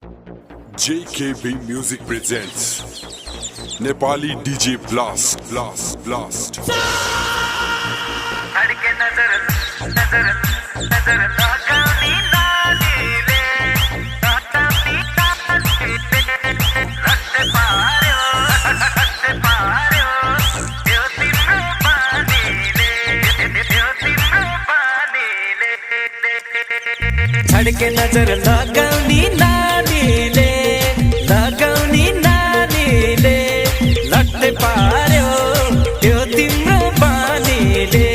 JKB Music presents Nepali DJ Blast. धड़के नजर नजर नजर लगानी नानीले तातानी तातानी रट्टे पार्यो यो तिम्रो बानीले धड़के नजर लगानी नानीले लट्टे पार्यो यो तिम्रो बानीले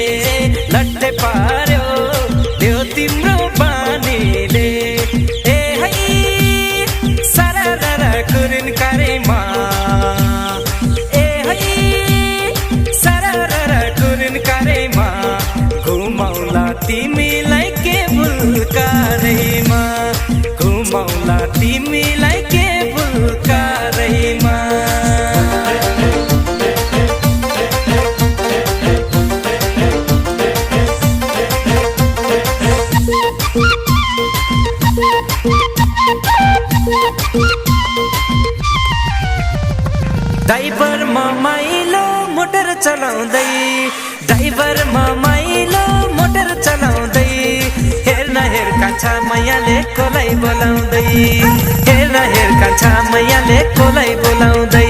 लट्टे पार्यो यो तिम्रो बानीले ए है सररर कुरिन करेमा ए है सररर कुरिन करेमा घुमाउला तिमीलाई के बुलकारेमा घुमाउला तिमीलाई के बुलकारेमा ड्राइभर माइलो मोटर चलाउँदै ड्राइभर माइलो मोटर चलाउँदै हेर्न हेर कान्छा मैयाले कोलाई बोलाउँदै हेर्न हेर कान्छा मैयाले कोलाई बोलाउँदै